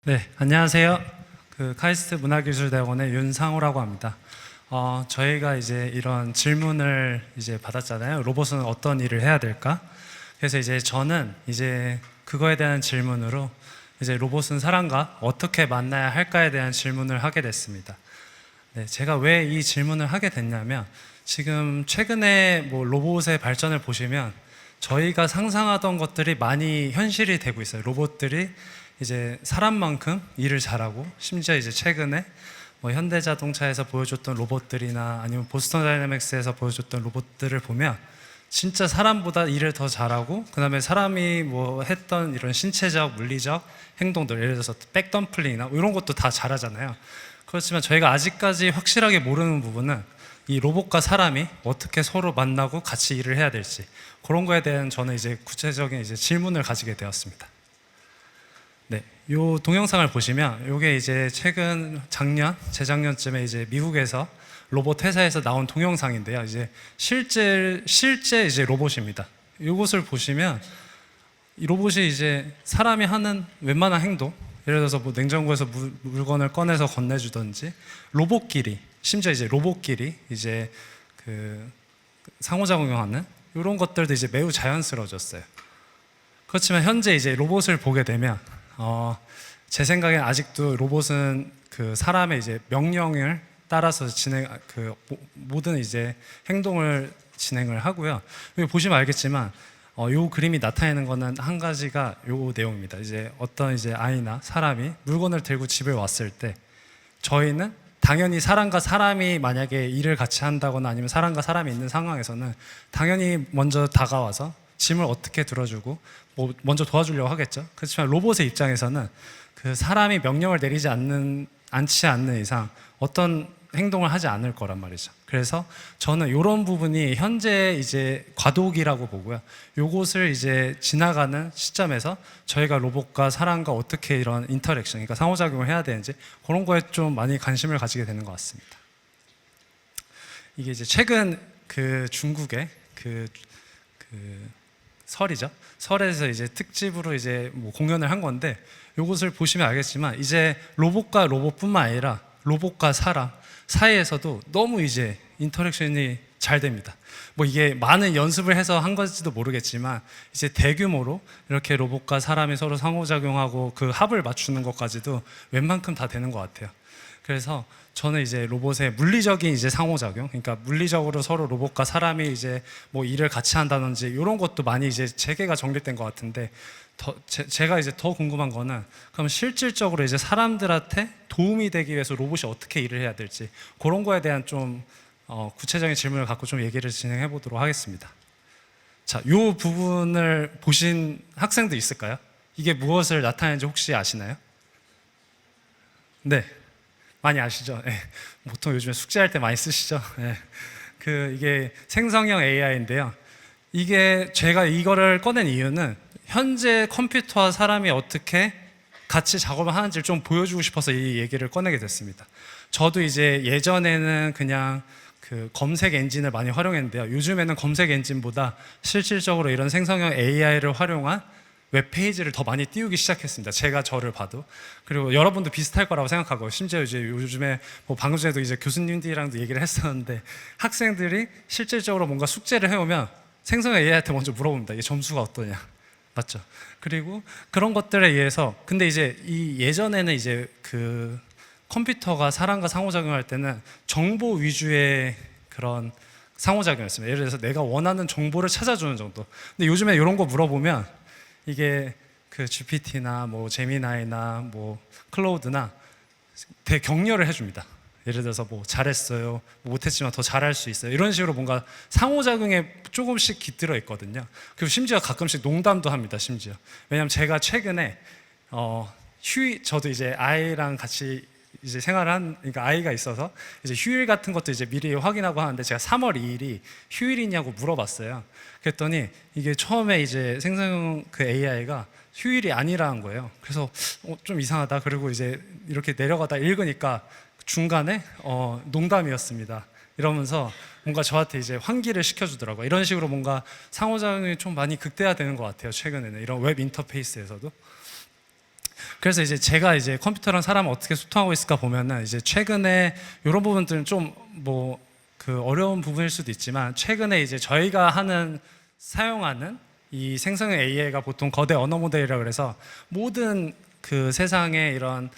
네, 안녕하세요. 카이스트 문화기술대학원의 윤상호라고 합니다. 저희가 이제 이런 질문을 이제 받았잖아요. 로봇은 어떤 일을 해야 될까? 그래서 이제 저는 이제 그거에 대한 질문으로 이제 로봇은 사람과 어떻게 만나야 할까에 대한 질문을 하게 됐습니다. 네, 제가 왜 이 질문을 하게 됐냐면 지금 최근에 뭐 로봇의 발전을 보시면 저희가 상상하던 것들이 많이 현실이 되고 있어요. 로봇들이 이제 사람만큼 일을 잘하고, 심지어 이제 최근에 뭐 현대자동차에서 보여줬던 로봇들이나 아니면 보스턴 다이내믹스에서 보여줬던 로봇들을 보면 진짜 사람보다 일을 더 잘하고, 그 다음에 사람이 뭐 했던 이런 신체적, 물리적 행동들, 예를 들어서 백덤플링이나 이런 것도 다 잘하잖아요. 그렇지만 저희가 아직까지 확실하게 모르는 부분은 이 로봇과 사람이 어떻게 서로 만나고 같이 일을 해야 될지, 그런 거에 대한 저는 이제 구체적인 이제 질문을 가지게 되었습니다. 네, 요 동영상을 보시면 요게 이제 최근 재작년쯤에 이제 미국에서 로봇 회사에서 나온 동영상인데요. 이제 실제 이제 로봇입니다. 요것을 보시면 이 로봇이 이제 사람이 하는 웬만한 행동, 예를 들어서 뭐 냉장고에서 물건을 꺼내서 건네주든지, 심지어 이제 로봇끼리 이제 그 상호작용하는 이런 것들도 이제 매우 자연스러워졌어요. 그렇지만 현재 이제 로봇을 보게 되면 제 생각엔 아직도 로봇은 그 사람의 이제 명령을 따라서 모든 이제 행동을 진행을 하고요. 여기 보시면 알겠지만 요 그림이 나타내는 거는 한 가지가 요 내용입니다. 이제 어떤 이제 아이나 사람이 물건을 들고 집에 왔을 때 저희는 당연히 사람과 사람이 만약에 일을 같이 한다거나 아니면 사람과 사람이 있는 상황에서는 당연히 먼저 다가와서 짐을 어떻게 들어주고 뭐 먼저 도와주려고 하겠죠. 그렇지만 로봇의 입장에서는 그 사람이 명령을 내리지 않지 않는 이상 어떤 행동을 하지 않을 거란 말이죠. 그래서 저는 이런 부분이 현재 이제 과도기라고 보고요. 요것을 이제 지나가는 시점에서 저희가 로봇과 사람과 어떻게 이런 인터랙션, 그러니까 상호작용을 해야 되는지 그런 거에 좀 많이 관심을 가지게 되는 것 같습니다. 이게 이제 최근 그 중국의 설이죠. 설에서 이제 특집으로 이제 뭐 공연을 한 건데, 요것을 보시면 알겠지만 이제 로봇과 로봇뿐만 아니라 로봇과 사람 사이에서도 너무 이제 인터랙션이 잘 됩니다. 뭐 이게 많은 연습을 해서 한 건지도 모르겠지만 이제 대규모로 이렇게 로봇과 사람이 서로 상호작용하고 그 합을 맞추는 것까지도 웬만큼 다 되는 것 같아요. 그래서 저는 이제 로봇의 물리적인 이제 상호작용, 그러니까 물리적으로 서로 로봇과 사람이 이제 뭐 일을 같이 한다든지 이런 것도 많이 이제 재개가 정립된 것 같은데, 제가 이제 더 궁금한 거는 그럼 실질적으로 이제 사람들한테 도움이 되기 위해서 로봇이 어떻게 일을 해야 될지, 그런 거에 대한 좀 구체적인 질문을 갖고 좀 얘기를 진행해 보도록 하겠습니다. 자, 요 부분을 보신 학생도 있을까요? 이게 무엇을 나타내는지 혹시 아시나요? 네. 많이 아시죠? 네. 보통 요즘에 숙제할 때 많이 쓰시죠? 네. 이게 생성형 AI인데요. 이게 제가 이거를 꺼낸 이유는 현재 컴퓨터와 사람이 어떻게 같이 작업을 하는지를 좀 보여주고 싶어서 이 얘기를 꺼내게 됐습니다. 저도 이제 예전에는 그냥 그 검색 엔진을 많이 활용했는데요. 요즘에는 검색 엔진보다 실질적으로 이런 생성형 AI를 활용한 웹페이지를 더 많이 띄우기 시작했습니다. 제가 저를 봐도. 그리고 여러분도 비슷할 거라고 생각하고, 심지어 이제 요즘에 뭐 방금 전에도 이제 교수님들이랑도 얘기를 했었는데, 학생들이 실질적으로 뭔가 숙제를 해오면 생성형 AI한테 먼저 물어봅니다. 이게 점수가 어떠냐. 맞죠? 그리고 그런 것들에 의해서, 근데 이제 이 예전에는 이제 그 컴퓨터가 사람과 상호작용할 때는 정보 위주의 그런 상호작용이었습니다. 예를 들어서 내가 원하는 정보를 찾아주는 정도. 근데 요즘에 이런 거 물어보면 이게 그 GPT나 뭐 제미나이나 뭐 클로우드나 대격려를 해줍니다. 예를 들어서 뭐 잘했어요, 못했지만 더 잘할 수 있어요, 이런 식으로 뭔가 상호작용에 조금씩 깃들어 있거든요. 그리고 심지어 가끔씩 농담도 합니다. 심지어 왜냐하면 제가 최근에 저도 이제 아이랑 같이 이제 그러니까 아이가 있어서 이제 휴일 같은 것도 이제 미리 확인하고 하는데, 제가 3월 2일이 휴일이냐고 물어봤어요. 그랬더니 이게 처음에 이제 생성형 그 AI가 휴일이 아니라는 거예요. 그래서 좀 이상하다. 그리고 이제 이렇게 내려가다 읽으니까 중간에 농담이었습니다 이러면서 뭔가 저한테 이제 환기를 시켜주더라고요. 이런 식으로 뭔가 상호작용이 좀 많이 극대화되는 것 같아요. 최근에는 이런 웹 인터페이스에서도. 그래서 이제 제가 이제 컴퓨터랑 사람을 어떻게 소통하고 있을까 보면은 이제 최근에 이런 부분들은 좀 뭐 그 어려운 부분일 수도 있지만 최근에 이제 저희가 사용하는 이 생성형 AI가 보통 거대 언어 모델이라 그래서 모든 그 세상의 이런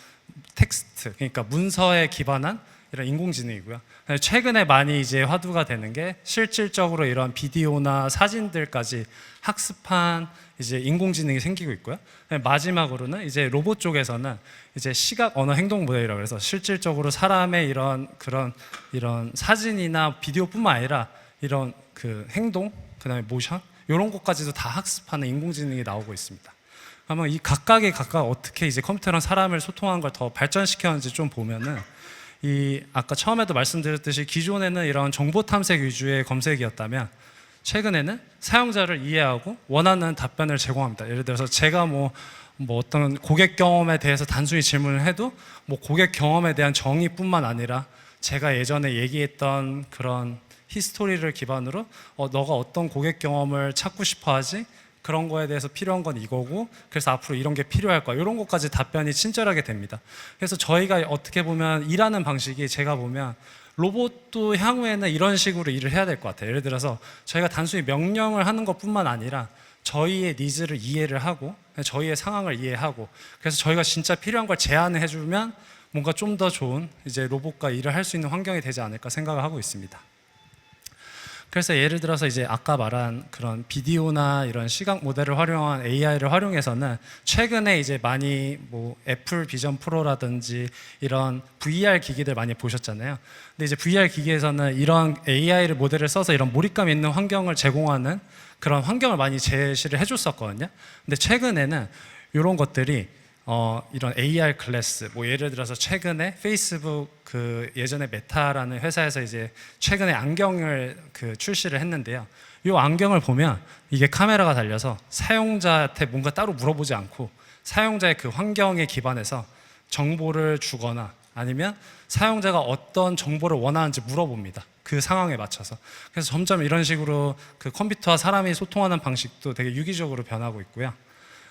텍스트, 그러니까 문서에 기반한 이런 인공지능이고요. 최근에 많이 이제 화두가 되는 게 실질적으로 이런 비디오나 사진들까지 학습한 이제 인공지능이 생기고 있고요. 마지막으로는 이제 로봇 쪽에서는 이제 시각 언어 행동 모델이라고 해서 실질적으로 사람의 이런 사진이나 비디오뿐만 아니라 이런 그 행동, 그다음에 모션 이런 것까지도 다 학습하는 인공지능이 나오고 있습니다. 그러면 이 각각 어떻게 이제 컴퓨터랑 사람을 소통하는 걸 더 발전시켰는지 좀 보면은 이 아까 처음에도 말씀드렸듯이 기존에는 이런 정보 탐색 위주의 검색이었다면 최근에는 사용자를 이해하고 원하는 답변을 제공합니다. 예를 들어서 제가 뭐 어떤 고객 경험에 대해서 단순히 질문을 해도 뭐 고객 경험에 대한 정의뿐만 아니라 제가 예전에 얘기했던 그런 히스토리를 기반으로 너가 어떤 고객 경험을 찾고 싶어 하지? 그런 거에 대해서 필요한 건 이거고 그래서 앞으로 이런 게 필요할 거야 이런 것까지 답변이 친절하게 됩니다. 그래서 저희가 어떻게 보면 일하는 방식이 제가 보면 로봇도 향후에는 이런 식으로 일을 해야 될 것 같아요. 예를 들어서 저희가 단순히 명령을 하는 것뿐만 아니라 저희의 니즈를 이해를 하고 저희의 상황을 이해하고 그래서 저희가 진짜 필요한 걸 제안을 해주면 뭔가 좀 더 좋은 이제 로봇과 일을 할 수 있는 환경이 되지 않을까 생각을 하고 있습니다. 그래서 예를 들어서 이제 아까 말한 그런 비디오나 이런 시각 모델을 활용한 AI를 활용해서는 최근에 이제 많이 뭐 애플 비전 프로라든지 이런 VR 기기들 많이 보셨잖아요. 근데 이제 VR 기기에서는 이런 AI 모델을 써서 이런 몰입감 있는 환경을 제공하는 그런 환경을 많이 제시를 해줬었거든요. 근데 최근에는 이런 것들이 이런 AR 글래스, 뭐 예를 들어서 최근에 페이스북 그 예전에 메타라는 회사에서 이제 최근에 안경을 그 출시를 했는데요. 이 안경을 보면 이게 카메라가 달려서 사용자한테 뭔가 따로 물어보지 않고 사용자의 그 환경에 기반해서 정보를 주거나 아니면 사용자가 어떤 정보를 원하는지 물어봅니다. 그 상황에 맞춰서. 그래서 점점 이런 식으로 그 컴퓨터와 사람이 소통하는 방식도 되게 유기적으로 변하고 있고요.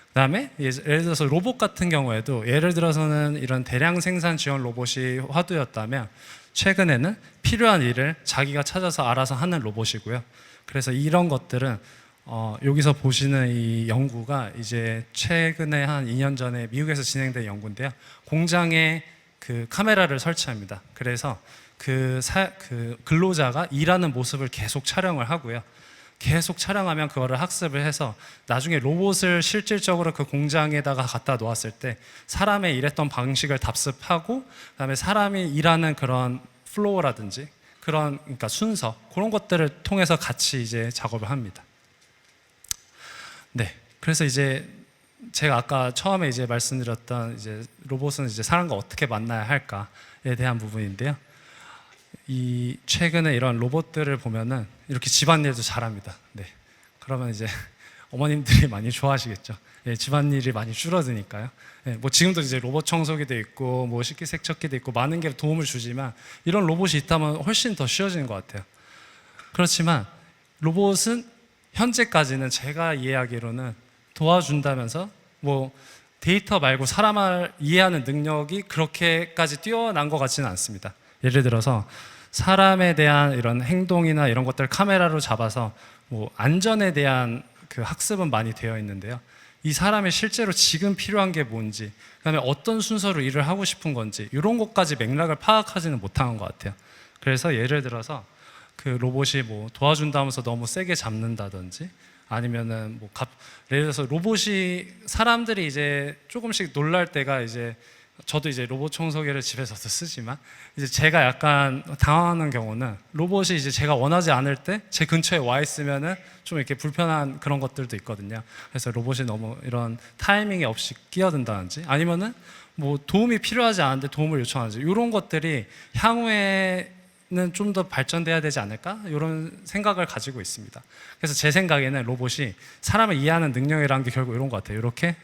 그다음에 예를 들어서 로봇 같은 경우에도 예를 들어서는 이런 대량 생산 지원 로봇이 화두였다면 최근에는 필요한 일을 자기가 찾아서 알아서 하는 로봇이고요. 그래서 이런 것들은 여기서 보시는 이 연구가 이제 최근에 한 2년 전에 미국에서 진행된 연구인데요. 공장에 그 카메라를 설치합니다. 그래서 그 근로자가 일하는 모습을 계속 촬영을 하고요. 계속 촬영하면 그거를 학습을 해서 나중에 로봇을 실질적으로 그 공장에다가 갖다 놓았을 때 사람의 일했던 방식을 답습하고 그다음에 사람이 일하는 그런 플로우라든지 그러니까 순서 그런 것들을 통해서 같이 이제 작업을 합니다. 네, 그래서 이제 제가 아까 처음에 이제 말씀드렸던 이제 로봇은 이제 사람과 어떻게 만나야 할까에 대한 부분인데요. 이 최근에 이런 로봇들을 보면은 이렇게 집안일도 잘합니다. 네. 그러면 이제 어머님들이 많이 좋아하시겠죠. 예, 집안일이 많이 줄어드니까요. 예, 뭐 지금도 이제 로봇 청소기도 있고 뭐 식기세척기도 있고 많은 게 도움을 주지만 이런 로봇이 있다면 훨씬 더 쉬워지는 것 같아요. 그렇지만 로봇은 현재까지는 제가 이해하기로는 도와준다면서 뭐 데이터 말고 사람을 이해하는 능력이 그렇게까지 뛰어난 것 같지는 않습니다. 예를 들어서 사람에 대한 이런 행동이나 이런 것들 카메라로 잡아서 뭐 안전에 대한 그 학습은 많이 되어 있는데요. 이 사람이 실제로 지금 필요한 게 뭔지, 그다음에 어떤 순서로 일을 하고 싶은 건지 이런 것까지 맥락을 파악하지는 못한 것 같아요. 그래서 예를 들어서 그 로봇이 뭐 도와준다면서 너무 세게 잡는다든지 아니면은 뭐 예를 들어서 로봇이 사람들이 이제 조금씩 놀랄 때가 이제 저도 이제 로봇 청소기를 집에서도 쓰지만 이제 제가 약간 당황하는 경우는 로봇이 이제 제가 원하지 않을 때 제 근처에 와 있으면은 좀 이렇게 불편한 그런 것들도 있거든요. 그래서 로봇이 너무 이런 타이밍이 없이 끼어든다든지 아니면은 뭐 도움이 필요하지 않은데 도움을 요청하지 이런 것들이 향후에는 좀 더 발전돼야 되지 않을까 이런 생각을 가지고 있습니다. 그래서 제 생각에는 로봇이 사람을 이해하는 능력이라는 게 결국 이런 것 같아요. 이렇게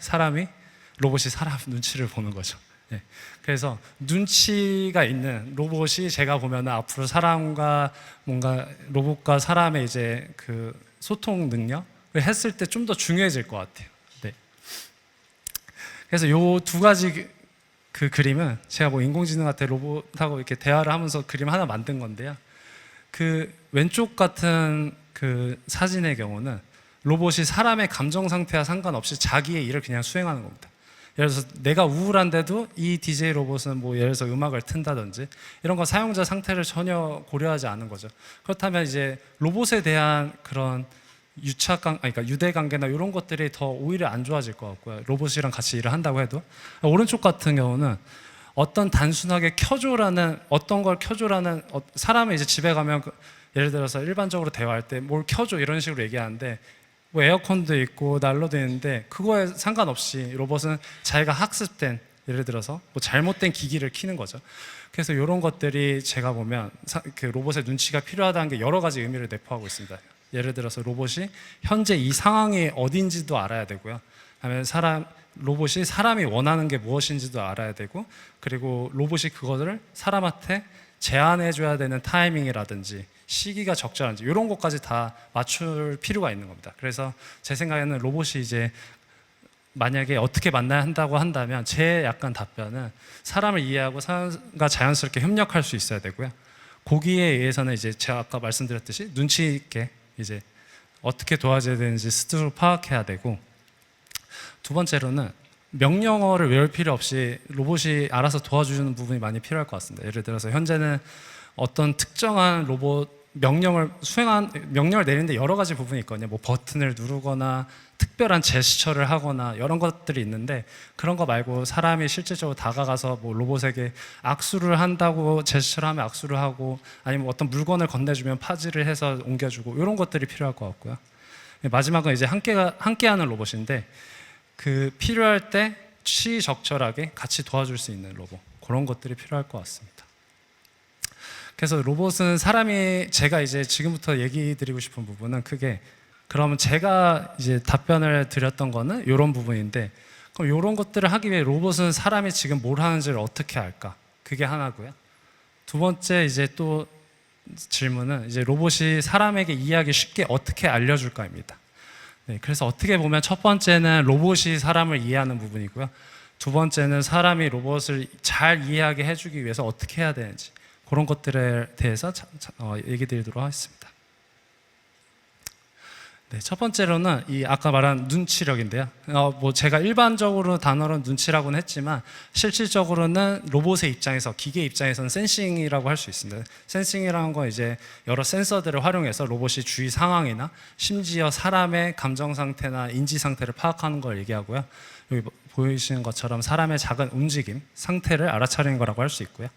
로봇이 사람 눈치를 보는 거죠. 네. 그래서 눈치가 있는 로봇이 제가 보면 앞으로 사람과 뭔가 로봇과 사람의 이제 그 소통 능력을 했을 때 좀 더 중요해질 것 같아요. 네. 그래서 요 두 가지 그 그림은 제가 뭐 인공지능한테 로봇하고 이렇게 대화를 하면서 그림 하나 만든 건데요. 그 왼쪽 같은 그 사진의 경우는 로봇이 사람의 감정 상태와 상관없이 자기의 일을 그냥 수행하는 겁니다. 예를 들어서 내가 우울한데도 이 DJ 로봇은 뭐 예를 들어서 음악을 튼다든지 이런 건 사용자 상태를 전혀 고려하지 않은 거죠. 그렇다면 이제 로봇에 대한 그런 그러니까 유대 관계나 이런 것들이 더 오히려 안 좋아질 것 같고요. 로봇이랑 같이 일을 한다고 해도. 오른쪽 같은 경우는 어떤 단순하게 켜줘라는 어떤 걸 켜줘라는 사람이 이제 집에 가면 예를 들어서 일반적으로 대화할 때 뭘 켜줘 이런 식으로 얘기하는데 뭐 에어컨도 있고 난로도 있는데 그거에 상관없이 로봇은 자기가 학습된 예를 들어서 뭐 잘못된 기기를 켜는 거죠. 그래서 이런 것들이 제가 보면 그 로봇의 눈치가 필요하다는 게 여러 가지 의미를 내포하고 있습니다. 예를 들어서 로봇이 현재 이 상황이 어딘지도 알아야 되고요. 그다음에 로봇이 사람이 원하는 게 무엇인지도 알아야 되고, 그리고 로봇이 그것을 사람한테 제안해줘야 되는 타이밍이라든지 시기가 적절한지 이런 것까지 다 맞출 필요가 있는 겁니다. 그래서 제 생각에는 로봇이 이제 만약에 어떻게 만나야 한다고 한다면 제 약간 답변은 사람을 이해하고 사람과 자연스럽게 협력할 수 있어야 되고요. 거기에 의해서는 이제 제가 아까 말씀드렸듯이 눈치 있게 이제 어떻게 도와줘야 되는지 스스로 파악해야 되고, 두 번째로는 명령어를 외울 필요 없이 로봇이 알아서 도와주는 부분이 많이 필요할 것 같습니다. 예를 들어서 현재는 어떤 특정한 로봇 명령을 내리는데 여러 가지 부분이 있거든요. 뭐 버튼을 누르거나 특별한 제스처를 하거나 이런 것들이 있는데, 그런 거 말고 사람이 실질적으로 다가가서 뭐 로봇에게 악수를 한다고 제스처를 하면 악수를 하고, 아니면 어떤 물건을 건네주면 파지를 해서 옮겨주고 이런 것들이 필요할 것 같고요. 마지막은 이제 함께하는 로봇인데, 그 필요할 때 시적절하게 같이 도와줄 수 있는 로봇, 그런 것들이 필요할 것 같습니다. 그래서 로봇은 제가 이제 지금부터 얘기 드리고 싶은 부분은 크게, 그러면 제가 이제 답변을 드렸던 거는 이런 부분인데, 그럼 이런 것들을 하기 위해 로봇은 사람이 지금 뭘 하는지를 어떻게 알까? 그게 하나고요. 두 번째 이제 또 질문은 이제 로봇이 사람에게 이해하기 쉽게 어떻게 알려줄까입니다. 네, 그래서 어떻게 보면 첫 번째는 로봇이 사람을 이해하는 부분이고요. 두 번째는 사람이 로봇을 잘 이해하게 해주기 위해서 어떻게 해야 되는지, 그런 것들에 대해서 얘기 드리도록 하겠습니다. 네, 첫 번째로는 아까 말한 눈치력인데요. 뭐 제가 일반적으로 단어로는 눈치라고는 했지만 실질적으로는 로봇의 입장에서, 기계 입장에서는 센싱이라고 할 수 있습니다. 센싱이라는 건 이제 여러 센서들을 활용해서 로봇이 주위 상황이나 심지어 사람의 감정 상태나 인지 상태를 파악하는 걸 얘기하고요. 여기 보이시는 것처럼 사람의 작은 움직임, 상태를 알아차리는 거라고 할 수 있고요.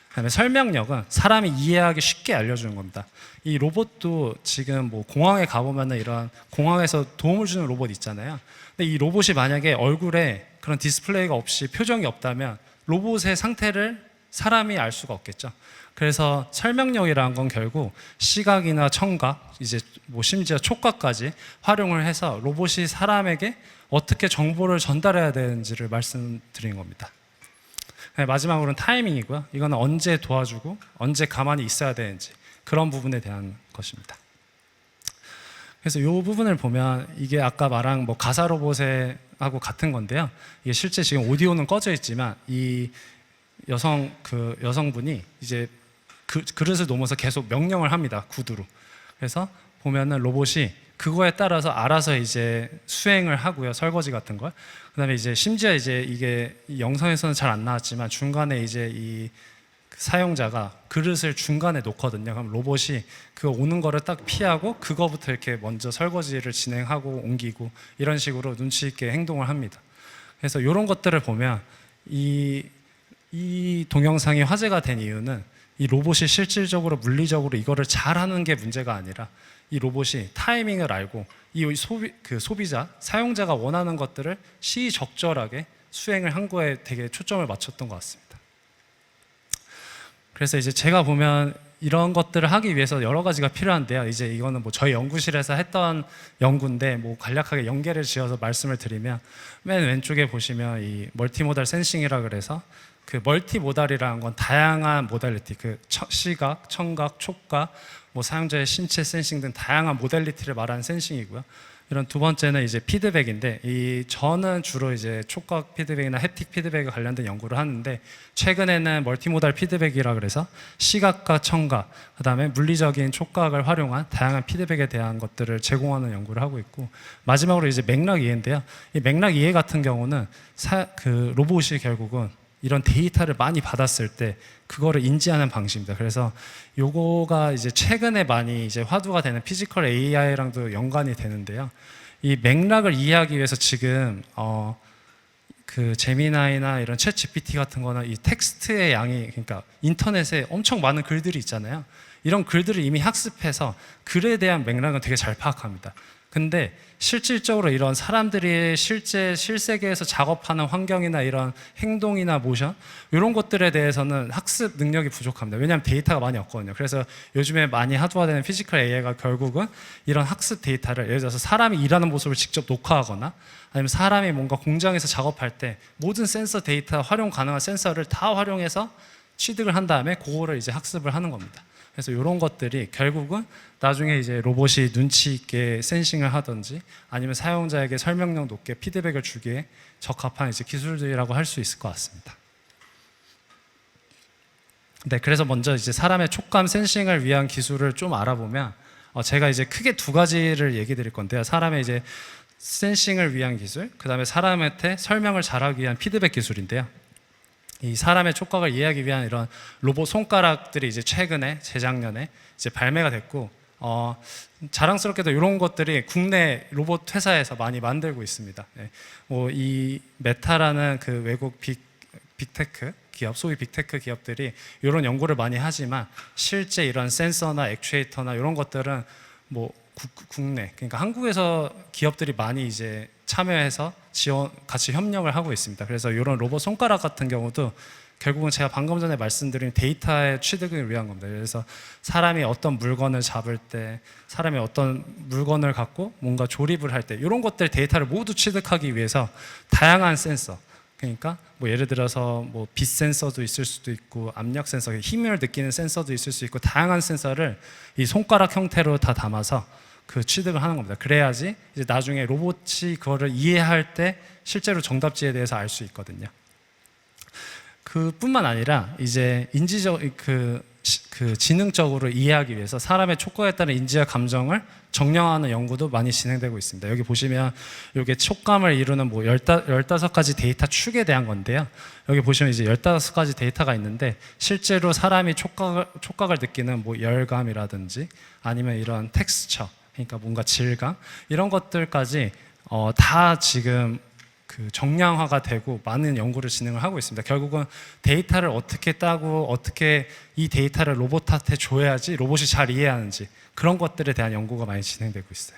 그다음에 설명력은 사람이 이해하기 쉽게 알려주는 겁니다. 이 로봇도 지금 뭐 공항에 가보면 이런 공항에서 도움을 주는 로봇 있잖아요. 근데 이 로봇이 만약에 얼굴에 그런 디스플레이가 없이 표정이 없다면 로봇의 상태를 사람이 알 수가 없겠죠. 그래서 설명력이라는 건 결국 시각이나 청각, 이제 뭐 심지어 촉각까지 활용을 해서 로봇이 사람에게 어떻게 정보를 전달해야 되는지를 말씀드린 겁니다. 마지막으로는 타이밍이고요. 이거는 언제 도와주고 언제 가만히 있어야 되는지, 그런 부분에 대한 것입니다. 그래서 이 부분을 보면 이게 아까 말한 뭐 가사 로봇하고 같은 건데요. 이게 실제 지금 오디오는 꺼져 있지만 이 여성분이 이제 그릇을 놓으면서 계속 명령을 합니다. 구두로. 그래서 보면은 로봇이 그거에 따라서 알아서 이제 수행을 하고요. 설거지 같은 걸. 그다음에 이제 심지어 이제 이게 이 영상에서는 잘 안 나왔지만 중간에 이제 이 사용자가 그릇을 중간에 놓거든요. 그럼 로봇이 그 오는 거를 딱 피하고 그거부터 이렇게 먼저 설거지를 진행하고 옮기고 이런 식으로 눈치 있게 행동을 합니다. 그래서 이런 것들을 보면 이 동영상이 화제가 된 이유는 이 로봇이 실질적으로 물리적으로 이거를 잘하는 게 문제가 아니라 이 로봇이 타이밍을 알고 이 소비자, 사용자가 원하는 것들을 시적절하게 수행을 한 거에 되게 초점을 맞췄던 것 같습니다. 그래서 이제 제가 보면 이런 것들을 하기 위해서 여러 가지가 필요한데요. 이제 이거는 뭐 저희 연구실에서 했던 연구인데 뭐 간략하게 연계를 지어서 말씀을 드리면, 맨 왼쪽에 보시면 이 멀티모달 센싱이라 그래서 그 멀티모달이라는 건 다양한 모달리티, 그 시각, 청각, 촉각, 뭐 사용자의 신체 센싱 등 다양한 모달리티를 말하는 센싱이고요. 이런 두 번째는 이제 피드백인데, 저는 주로 이제 촉각 피드백이나 햅틱 피드백에 관련된 연구를 하는데, 최근에는 멀티모달 피드백이라 그래서 시각과 청각, 그다음에 물리적인 촉각을 활용한 다양한 피드백에 대한 것들을 제공하는 연구를 하고 있고, 마지막으로 이제 맥락 이해인데요. 이 맥락 이해 같은 경우는 그 로봇이 결국은 이런 데이터를 많이 받았을 때 그거를 인지하는 방식입니다. 그래서 요거가 이제 최근에 많이 이제 화두가 되는 피지컬 AI랑도 연관이 되는데요. 이 맥락을 이해하기 위해서 지금 그 제미나이나 이런 챗 GPT 같은 거는 이 텍스트의 양이, 그러니까 인터넷에 엄청 많은 글들이 있잖아요. 이런 글들을 이미 학습해서 글에 대한 맥락은 되게 잘 파악합니다. 근데 실질적으로 이런 사람들이 실제 실세계에서 작업하는 환경이나 이런 행동이나 모션, 이런 것들에 대해서는 학습 능력이 부족합니다. 왜냐하면 데이터가 많이 없거든요. 그래서 요즘에 많이 하드화되는 피지컬 AI가 결국은 이런 학습 데이터를, 예를 들어서 사람이 일하는 모습을 직접 녹화하거나 아니면 사람이 뭔가 공장에서 작업할 때 모든 센서 데이터, 활용 가능한 센서를 다 활용해서 취득을 한 다음에 그거를 이제 학습을 하는 겁니다. 그래서 이런 것들이 결국은 나중에 이제 로봇이 눈치 있게 센싱을 하든지 아니면 사용자에게 설명력 높게 피드백을 주기에 적합한 이제 기술들이라고 할 수 있을 것 같습니다. 네, 그래서 먼저 이제 사람의 촉감 센싱을 위한 기술을 좀 알아보면, 제가 이제 크게 두 가지를 얘기 드릴 건데요. 사람의 이제 센싱을 위한 기술, 그 다음에 사람한테 설명을 잘하기 위한 피드백 기술인데요. 이 사람의 촉각을 이해하기 위한 이런 로봇 손가락들이 이제 최근에 재작년에 이제 발매가 됐고, 자랑스럽게도 이런 것들이 국내 로봇 회사에서 많이 만들고 있습니다. 네. 이 메타라는 그 외국 빅테크 기업, 소위 빅테크 기업들이 이런 연구를 많이 하지만 실제 이런 센서나 액추에이터나 이런 것들은 뭐 국내, 그러니까 한국에서 기업들이 많이 이제 참여해서 같이 협력을 하고 있습니다. 그래서 이런 로봇 손가락 같은 경우도 결국은 제가 방금 전에 말씀드린 데이터의 취득을 위한 겁니다. 그래서 사람이 어떤 물건을 잡을 때, 사람이 어떤 물건을 갖고 뭔가 조립을 할 때, 이런 것들 데이터를 모두 취득하기 위해서 다양한 센서, 그러니까 뭐 예를 들어서 뭐 빛 센서도 있을 수도 있고 압력 센서, 힘을 느끼는 센서도 있을 수 있고, 다양한 센서를 이 손가락 형태로 다 담아서 그 취득을 하는 겁니다. 그래야지 이제 나중에 로봇이 그거를 이해할 때 실제로 정답지에 대해서 알 수 있거든요. 그뿐만 아니라 이제 인지적 그 지능적으로 이해하기 위해서 사람의 촉각에 따른 인지와 감정을 정량하는 연구도 많이 진행되고 있습니다. 여기 보시면 이게 촉감을 이루는 뭐 15가지 데이터 축에 대한 건데요. 여기 보시면 이제 15가지 데이터가 있는데, 실제로 사람이 촉각을 느끼는 뭐 열감이라든지 아니면 이런 텍스처, 그러니까 뭔가 질감, 이런 것들까지 다 지금 그 정량화가 되고 많은 연구를 진행을 하고 있습니다. 결국은 데이터를 어떻게 따고 어떻게 이 데이터를 로봇한테 줘야지 로봇이 잘 이해하는지, 그런 것들에 대한 연구가 많이 진행되고 있어요.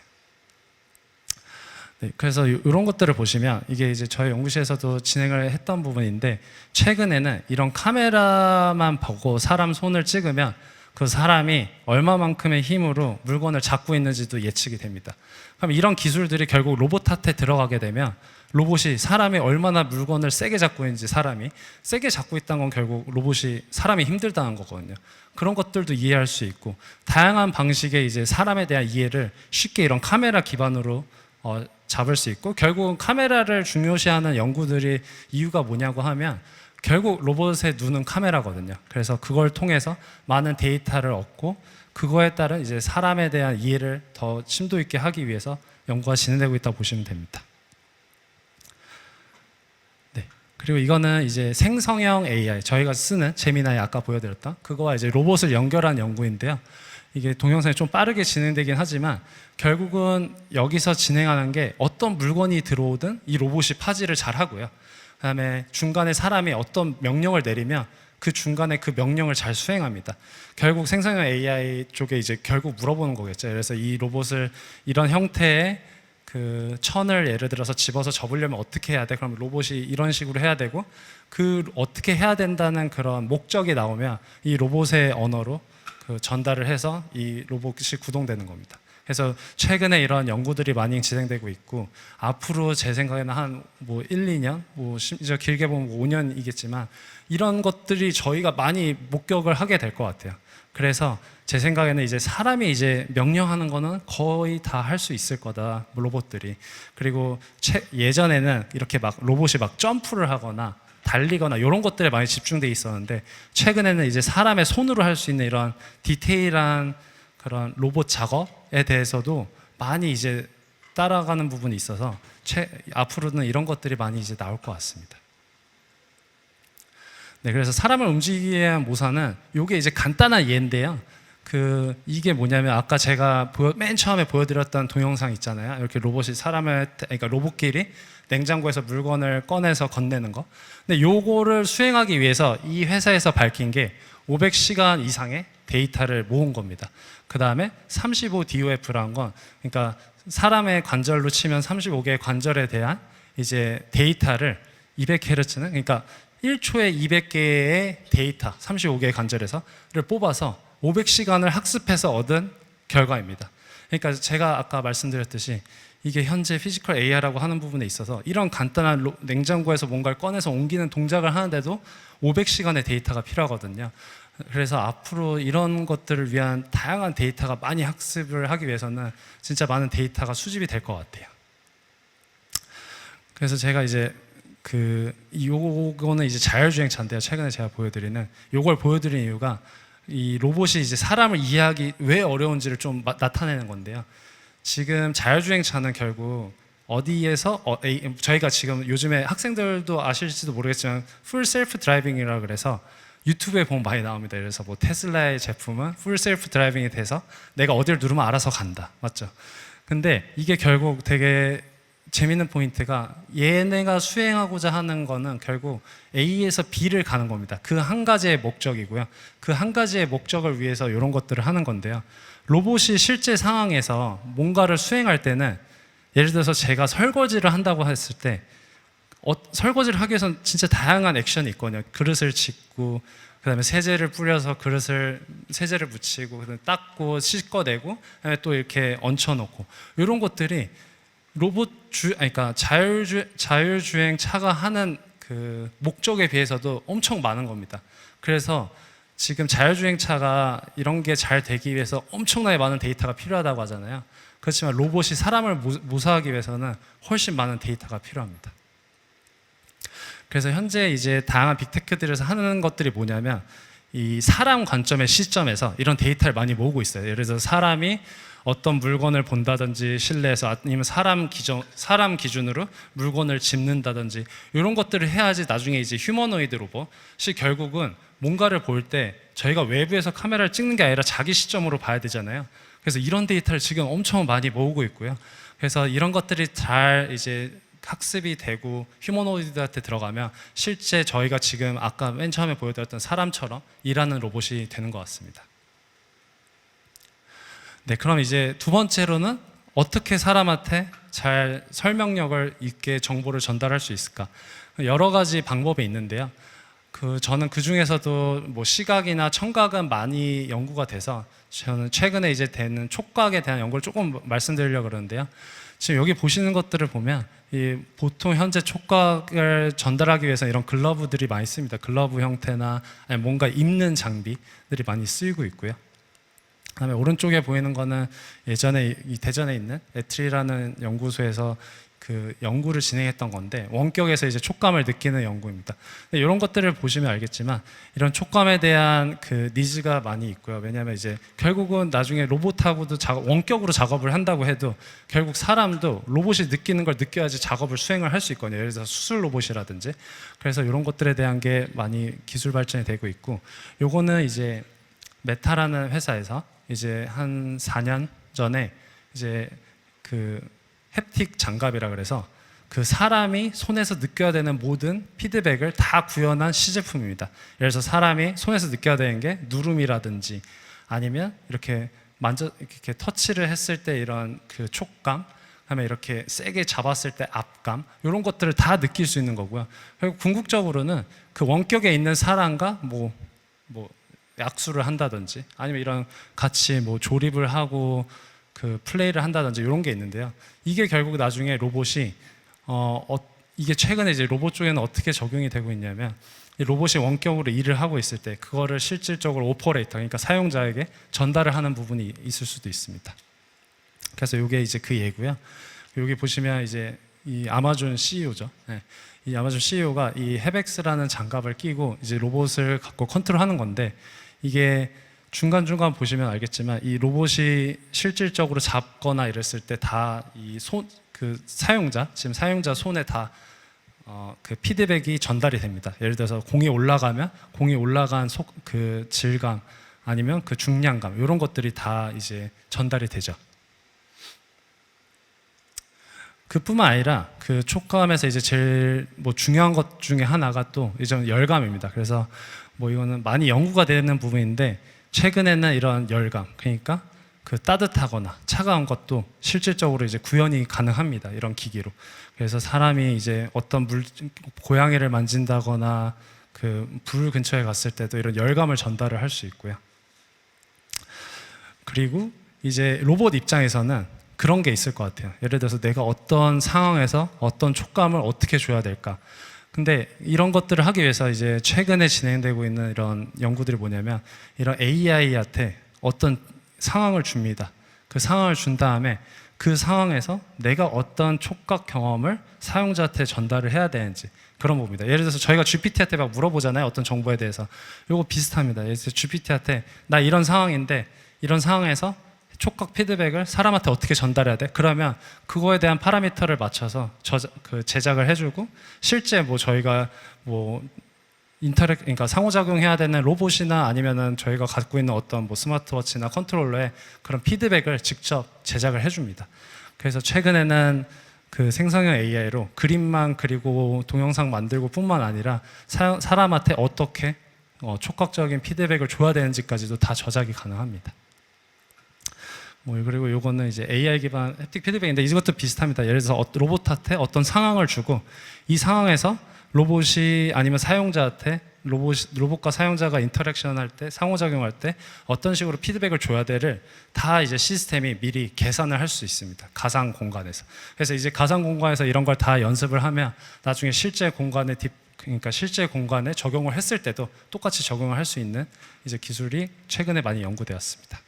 네, 그래서 이런 것들을 보시면 이게 이제 저희 연구실에서도 진행을 했던 부분인데, 최근에는 이런 카메라만 보고 사람 손을 찍으면 그 사람이 얼마만큼의 힘으로 물건을 잡고 있는지도 예측이 됩니다. 그럼 이런 기술들이 결국 로봇한테 들어가게 되면 로봇이 사람이 얼마나 물건을 세게 잡고 있는지, 사람이 세게 잡고 있다는 건 결국 로봇이 사람이 힘들다는 거거든요. 그런 것들도 이해할 수 있고, 다양한 방식의 이제 사람에 대한 이해를 쉽게 이런 카메라 기반으로 잡을 수 있고, 결국은 카메라를 중요시하는 연구들이 이유가 뭐냐고 하면 결국 로봇의 눈은 카메라거든요. 그래서 그걸 통해서 많은 데이터를 얻고 그거에 따른 이제 사람에 대한 이해를 더 심도 있게 하기 위해서 연구가 진행되고 있다고 보시면 됩니다. 네. 그리고 이거는 이제 생성형 AI, 저희가 쓰는 제미나이 아까 보여드렸던 그거와 이제 로봇을 연결한 연구인데요. 이게 동영상이 좀 빠르게 진행되긴 하지만 결국은 여기서 진행하는 게 어떤 물건이 들어오든 이 로봇이 파지를 잘 하고요. 그다음에 중간에 사람이 어떤 명령을 내리면 그 중간에 그 명령을 잘 수행합니다. 결국 생성형 AI 쪽에 이제 결국 물어보는 거겠죠. 그래서 이 로봇을 이런 형태의 그 천을 예를 들어서 집어서 접으려면 어떻게 해야 돼? 그럼 로봇이 이런 식으로 해야 되고, 그 어떻게 해야 된다는 그런 목적이 나오면 이 로봇의 언어로 그 전달을 해서 이 로봇이 구동되는 겁니다. 그래서 최근에 이런 연구들이 많이 진행되고 있고 앞으로 제 생각에는 한 뭐 1, 2년, 뭐 심지어 길게 보면 5년이겠지만 이런 것들이 저희가 많이 목격을 하게 될 것 같아요. 그래서 제 생각에는 이제 사람이 이제 명령하는 거는 거의 다 할 수 있을 거다, 로봇들이. 그리고 예전에는 이렇게 막 로봇이 막 점프를 하거나 달리거나 이런 것들에 많이 집중돼 있었는데 최근에는 이제 사람의 손으로 할 수 있는 이런 디테일한 그런 로봇 작업에 대해서도 많이 이제 따라가는 부분이 있어서 앞으로는 이런 것들이 많이 이제 나올 것 같습니다. 네, 그래서 사람을 움직이기 위한 모사는 이게 이제 간단한 예인데요. 이게 뭐냐면 아까 제가 맨 처음에 보여드렸던 동영상 있잖아요. 이렇게 로봇이 그러니까 로봇끼리 냉장고에서 물건을 꺼내서 건네는 거. 근데 요거를 수행하기 위해서 이 회사에서 밝힌 게 500시간 이상의 데이터를 모은 겁니다. 그 다음에 35DOF라는 건 그러니까 사람의 관절로 치면 35개의 관절에 대한 이제 데이터를 200Hz는 그러니까 1초에 200개의 데이터 35개의 관절에서를 뽑아서 500시간을 학습해서 얻은 결과입니다. 그러니까 제가 아까 말씀드렸듯이 이게 현재 피지컬 AI라고 하는 부분에 있어서 이런 간단한 냉장고에서 뭔가를 꺼내서 옮기는 동작을 하는데도 500시간의 데이터가 필요하거든요. 그래서 앞으로 이런 것들을 위한 다양한 데이터가 많이 학습을 하기 위해서는 진짜 많은 데이터가 수집이 될 것 같아요. 그래서 제가 이제 요거는 이제 자율주행차인데요. 최근에 제가 보여드리는 요걸 보여드리는 이유가 이 로봇이 이제 사람을 이해하기 왜 어려운지를 좀 나타내는 건데요. 지금 자율주행차는 결국 어디에서 저희가 지금 요즘에 학생들도 아실지도 모르겠지만 풀 셀프 드라이빙이라 그래서 유튜브에 보면 많이 나옵니다. 그래서 뭐 테슬라의 제품은 풀 셀프 드라이빙이 돼서 내가 어디를 누르면 알아서 간다, 맞죠? 근데 이게 결국 되게 재밌는 포인트가 얘네가 수행하고자 하는 거는 결국 A에서 B를 가는 겁니다. 그 한 가지의 목적이고요. 그 한 가지의 목적을 위해서 이런 것들을 하는 건데요. 로봇이 실제 상황에서 뭔가를 수행할 때는 예를 들어서 제가 설거지를 한다고 했을 때 설거지를 하기 위해서는 진짜 다양한 액션이 있거든요. 그릇을 짚고 그다음에 세제를 뿌려서 세제를 묻히고 그다음에 닦고 씻어내고 그다음에 또 이렇게 얹혀놓고 이런 것들이 그러니까 자율주행 차가 하는 그 목적에 비해서도 엄청 많은 겁니다. 그래서 지금 자율주행 차가 이런 게 잘 되기 위해서 엄청나게 많은 데이터가 필요하다고 하잖아요. 그렇지만 로봇이 사람을 모사하기 위해서는 훨씬 많은 데이터가 필요합니다. 그래서 현재 이제 다양한 빅테크들에서 하는 것들이 뭐냐면 이 사람 관점의 시점에서 이런 데이터를 많이 모으고 있어요. 예를 들어서 사람이 어떤 물건을 본다든지 실내에서 아니면 사람 기준으로 물건을 짚는다든지 이런 것들을 해야지 나중에 이제 휴머노이드 로봇이 결국은 뭔가를 볼 때 저희가 외부에서 카메라를 찍는 게 아니라 자기 시점으로 봐야 되잖아요. 그래서 이런 데이터를 지금 엄청 많이 모으고 있고요. 그래서 이런 것들이 잘 이제 학습이 되고 휴머노이드한테 들어가면 실제 저희가 지금 아까 맨 처음에 보여드렸던 사람처럼 일하는 로봇이 되는 것 같습니다. 네, 그럼 이제 두 번째로는 어떻게 사람한테 잘 설명력을 있게 정보를 전달할 수 있을까? 여러 가지 방법이 있는데요. 저는 그 중에서도 뭐 시각이나 청각은 많이 연구가 돼서 저는 최근에 이제 되는 촉각에 대한 연구를 조금 말씀드리려고 그러는데요. 지금 여기 보시는 것들을 보면 보통 현재 촉각을 전달하기 위해서 이런 글러브들이 많이 씁니다. 글러브 형태나 아니면 뭔가 입는 장비들이 많이 쓰이고 있고요. 그다음에 오른쪽에 보이는 거는 예전에 이 대전에 있는 에트리라는 연구소에서 그 연구를 진행했던 건데 원격에서 이제 촉감을 느끼는 연구입니다. 이런 것들을 보시면 알겠지만 이런 촉감에 대한 그 니즈가 많이 있고요. 왜냐하면 이제 결국은 나중에 로봇하고도 원격으로 작업을 한다고 해도 결국 사람도 로봇이 느끼는 걸 느껴야지 작업을 수행을 할 수 있거든요. 예를 들어서 수술 로봇이라든지. 그래서 이런 것들에 대한 게 많이 기술 발전이 되고 있고, 요거는 이제 메타라는 회사에서 이제 한 4년 전에 이제 그 햅틱 장갑이라 그래서 그 사람이 손에서 느껴야 되는 모든 피드백을 다 구현한 시제품입니다. 예를 들어서 사람이 손에서 느껴야 되는 게 누름이라든지 아니면 이렇게 이렇게 터치를 했을 때 이런 그 촉감, 그다음에 이렇게 세게 잡았을 때 압감, 이런 것들을 다 느낄 수 있는 거고요. 그리고 궁극적으로는 그 원격에 있는 사람과 뭐 약수를 한다든지 아니면 이런 같이 뭐 조립을 하고 그 플레이를 한다든지 이런 게 있는데요. 이게 결국 나중에 로봇이 이게 최근에 이제 로봇 쪽에는 어떻게 적용이 되고 있냐면 이 로봇이 원격으로 일을 하고 있을 때 그거를 실질적으로 오퍼레이터, 그러니까 사용자에게 전달을 하는 부분이 있을 수도 있습니다. 그래서 이게 이제 그 예고요. 여기 보시면 이제 이 아마존 CEO죠. 네. 이 아마존 CEO가 이 헤벡스라는 장갑을 끼고 이제 로봇을 갖고 컨트롤하는 건데, 이게 중간중간 보시면 알겠지만 이 로봇이 실질적으로 잡거나 이랬을 때 다 이 그 지금 사용자 손에 다 그 피드백이 전달이 됩니다. 예를 들어서 공이 올라가면 공이 올라간 그 질감 아니면 그 중량감 이런 것들이 다 이제 전달이 되죠. 그뿐만 아니라 그 촉감에서 이제 제일 뭐 중요한 것 중에 하나가 또 이제 열감입니다. 그래서 뭐 이거는 많이 연구가 되는 부분인데, 최근에는 이런 열감, 그러니까 그 따뜻하거나 차가운 것도 실질적으로 이제 구현이 가능합니다. 이런 기기로. 그래서 사람이 이제 어떤 고양이를 만진다거나 그 불 근처에 갔을 때도 이런 열감을 전달을 할 수 있고요. 그리고 이제 로봇 입장에서는 그런 게 있을 것 같아요. 예를 들어서 내가 어떤 상황에서 어떤 촉감을 어떻게 줘야 될까. 근데 이런 것들을 하기 위해서 이제 최근에 진행되고 있는 이런 연구들이 뭐냐면, 이런 AI한테 어떤 상황을 줍니다. 그 상황을 준 다음에 그 상황에서 내가 어떤 촉각 경험을 사용자한테 전달을 해야 되는지 그런 부분입니다. 예를 들어서 저희가 GPT한테 막 물어보잖아요. 어떤 정보에 대해서. 이거 비슷합니다. 예를 들어서 GPT한테 나 이런 상황인데 이런 상황에서 촉각 피드백을 사람한테 어떻게 전달해야 돼? 그러면 그거에 대한 파라미터를 맞춰서 제작을 해주고, 실제 뭐 저희가 뭐 그러니까 상호작용해야 되는 로봇이나 아니면은 저희가 갖고 있는 어떤 뭐 스마트워치나 컨트롤러에 그런 피드백을 직접 제작을 해줍니다. 그래서 최근에는 그 생성형 AI로 그림만 그리고 동영상 만들고 뿐만 아니라 사람한테 어떻게 촉각적인 피드백을 줘야 되는지까지도 다 저작이 가능합니다. 뭐 그리고 요거는 이제 AI 기반 햅틱 피드백인데 이것도 비슷합니다. 예를 들어서 로봇한테 어떤 상황을 주고 이 상황에서 로봇이 아니면 사용자한테 로봇과 사용자가 인터랙션 할 때, 상호작용할 때 어떤 식으로 피드백을 줘야 될을 다 이제 시스템이 미리 계산을 할 수 있습니다. 가상 공간에서. 그래서 이제 가상 공간에서 이런 걸 다 연습을 하면 나중에 그러니까 실제 공간에 적용을 했을 때도 똑같이 적용을 할 수 있는 이제 기술이 최근에 많이 연구되었습니다.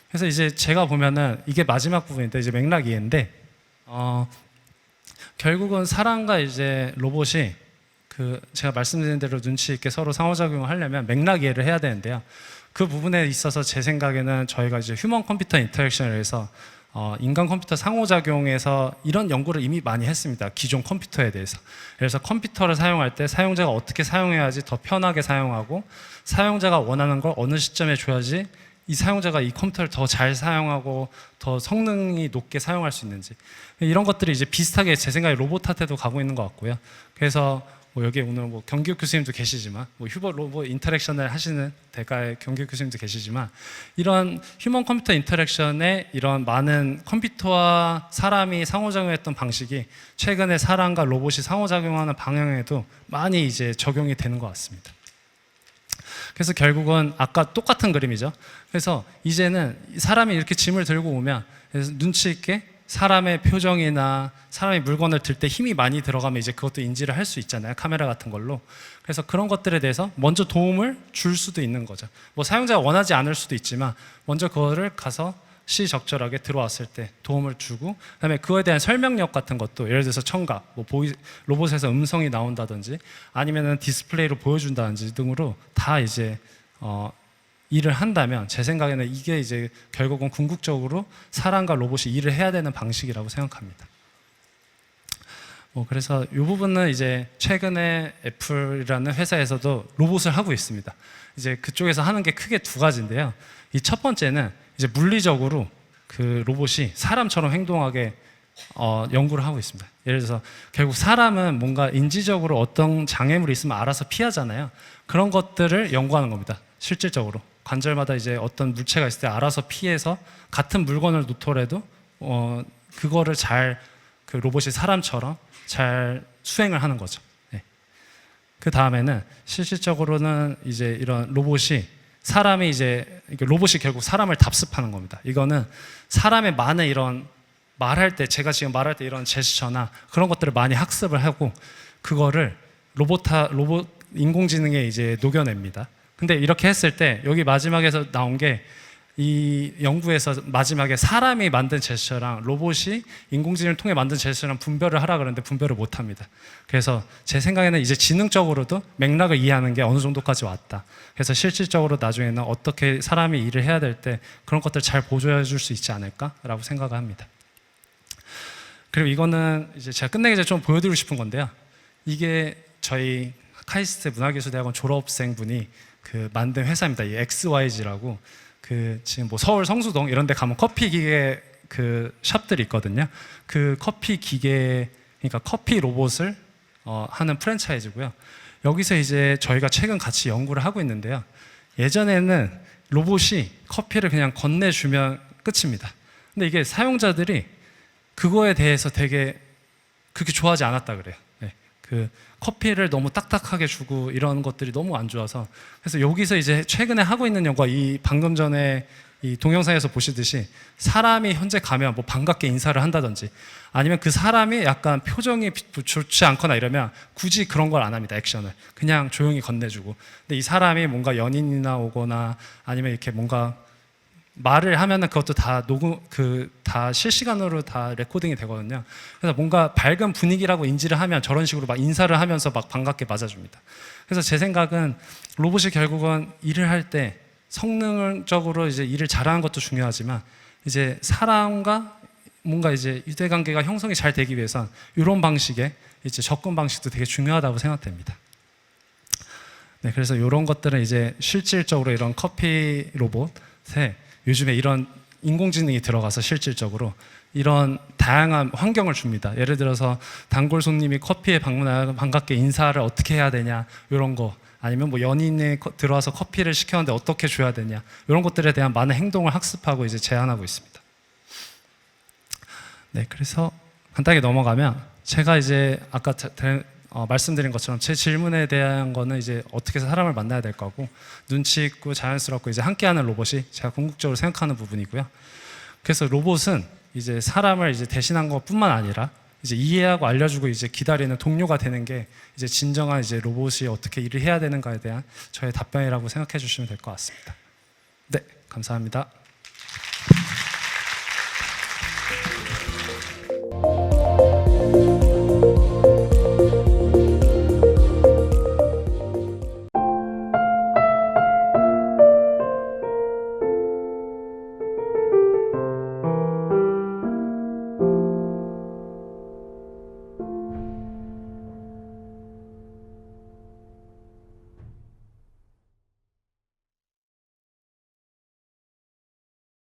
그래서 이제 제가 보면은 이게 마지막 부분인데 이제 맥락 이해인데, 결국은 사람과 이제 로봇이 그 제가 말씀드린 대로 눈치 있게 서로 상호작용을 하려면 맥락 이해를 해야 되는데요. 그 부분에 있어서 제 생각에는 저희가 이제 휴먼 컴퓨터 인터랙션을 해서 인간 컴퓨터 상호작용에서 이런 연구를 이미 많이 했습니다. 기존 컴퓨터에 대해서. 그래서 컴퓨터를 사용할 때 사용자가 어떻게 사용해야지 더 편하게 사용하고, 사용자가 원하는 걸 어느 시점에 줘야지 이 사용자가 이 컴퓨터를 더 잘 사용하고 더 성능이 높게 사용할 수 있는지, 이런 것들이 이제 비슷하게 제 생각에 로봇한테도 가고 있는 것 같고요. 그래서 뭐 여기 오늘 뭐 경기육 교수님도 계시지만, 뭐 휴먼 로봇 인터랙션을 하시는 대가의 경기육 교수님도 계시지만, 이런 휴먼 컴퓨터 인터랙션의 이런 많은 컴퓨터와 사람이 상호작용했던 방식이 최근에 사람과 로봇이 상호작용하는 방향에도 많이 이제 적용이 되는 것 같습니다. 그래서 결국은 아까 똑같은 그림이죠. 그래서 이제는 사람이 이렇게 짐을 들고 오면 눈치 있게 사람의 표정이나 사람이 물건을 들 때 힘이 많이 들어가면 이제 그것도 인지를 할 수 있잖아요. 카메라 같은 걸로. 그래서 그런 것들에 대해서 먼저 도움을 줄 수도 있는 거죠. 뭐 사용자가 원하지 않을 수도 있지만 먼저 그거를 가서 시적절하게 들어왔을 때 도움을 주고, 그다음에 그거에 대한 설명력 같은 것도, 예를 들어서 청각, 뭐 로봇에서 음성이 나온다든지 아니면은 디스플레이로 보여준다든지 등으로 다 이제 일을 한다면, 제 생각에는 이게 이제 결국은 궁극적으로 사람과 로봇이 일을 해야 되는 방식이라고 생각합니다. 그래서 이 부분은 이제 최근에 애플이라는 회사에서도 로봇을 하고 있습니다. 이제 그쪽에서 하는 게 크게 두 가지인데요. 이 첫 번째는 이제 물리적으로 그 로봇이 사람처럼 행동하게 연구를 하고 있습니다. 예를 들어서 결국 사람은 뭔가 인지적으로 어떤 장애물이 있으면 알아서 피하잖아요. 그런 것들을 연구하는 겁니다. 실질적으로 관절마다 이제 어떤 물체가 있을 때 알아서 피해서 같은 물건을 놓더라도 그거를 그 로봇이 사람처럼 잘 수행을 하는 거죠. 네. 그 다음에는 실질적으로는 이제 이런 로봇이 사람이 이제 로봇이 결국 사람을 답습하는 겁니다. 이거는 사람의 많은 이런 말할 때, 제가 지금 말할 때 이런 제스처나 그런 것들을 많이 학습을 하고 그거를 로봇 인공지능에 이제 녹여냅니다. 근데 이렇게 했을 때 여기 마지막에서 나온 게 이 연구에서 마지막에 사람이 만든 제스처랑 로봇이 인공지능을 통해 만든 제스처랑 분별을 하라 그러는데 분별을 못 합니다. 그래서 제 생각에는 이제 지능적으로도 맥락을 이해하는 게 어느 정도까지 왔다. 그래서 실질적으로 나중에는 어떻게 사람이 일을 해야 될 때 그런 것들 잘 보조해 줄 수 있지 않을까라고 생각을 합니다. 그리고 이거는 이제 제가 끝내기 전에 좀 보여드리고 싶은 건데요. 이게 저희 카이스트 문화기술대학원 졸업생분이 그 만든 회사입니다. 이 XYG라고 그 지금 뭐 서울 성수동 이런 데 가면 커피 기계 그 샵들이 있거든요. 그 커피 기계, 그러니까 커피 로봇을 하는 프랜차이즈고요. 여기서 이제 저희가 최근 같이 연구를 하고 있는데요. 예전에는 로봇이 커피를 그냥 건네주면 끝입니다. 근데 이게 사용자들이 그거에 대해서 되게 그렇게 좋아하지 않았다 그래요. 네. 그 커피를 너무 딱딱하게 주고 이런 것들이 너무 안 좋아서, 그래서 여기서 이제 최근에 하고 있는 연구가 이 방금 전에 이 동영상에서 보시듯이 사람이 현재 가면 뭐 반갑게 인사를 한다든지 아니면 그 사람이 약간 표정이 좋지 않거나 이러면 굳이 그런 걸 안 합니다. 액션을 그냥 조용히 건네주고. 근데 이 사람이 뭔가 연인이나 오거나 아니면 이렇게 뭔가 말을 하면은 그것도 다 다 실시간으로 다 레코딩이 되거든요. 그래서 뭔가 밝은 분위기라고 인지를 하면 저런 식으로 막 인사를 하면서 막 반갑게 맞아줍니다. 그래서 제 생각은 로봇이 결국은 일을 할 때 성능적으로 이제 일을 잘하는 것도 중요하지만 이제 사람과 뭔가 이제 유대관계가 형성이 잘 되기 위해선 이런 방식의 이제 접근 방식도 되게 중요하다고 생각됩니다. 네, 그래서 이런 것들은 이제 실질적으로 이런 커피 로봇에 요즘에 이런 인공지능이 들어가서 실질적으로 이런 다양한 환경을 줍니다. 예를 들어서 단골 손님이 커피에 방문하면 반갑게 인사를 어떻게 해야 되냐 이런 거, 아니면 뭐 연인이 들어와서 커피를 시켰는데 어떻게 줘야 되냐 이런 것들에 대한 많은 행동을 학습하고 이제 제안하고 있습니다. 네, 그래서 간단하게 넘어가면 제가 이제 아까 말씀드린 것처럼 제 질문에 대한 거는 이제 어떻게 해서 사람을 만나야 될 거고 눈치 있고 자연스럽고 이제 함께하는 로봇이 제가 궁극적으로 생각하는 부분이고요. 그래서 로봇은 이제 사람을 이제 대신한 것뿐만 아니라 이제 이해하고 알려주고 이제 기다리는 동료가 되는 게 이제 진정한 이제 로봇이 어떻게 일을 해야 되는가에 대한 저의 답변이라고 생각해 주시면 될 것 같습니다. 네, 감사합니다.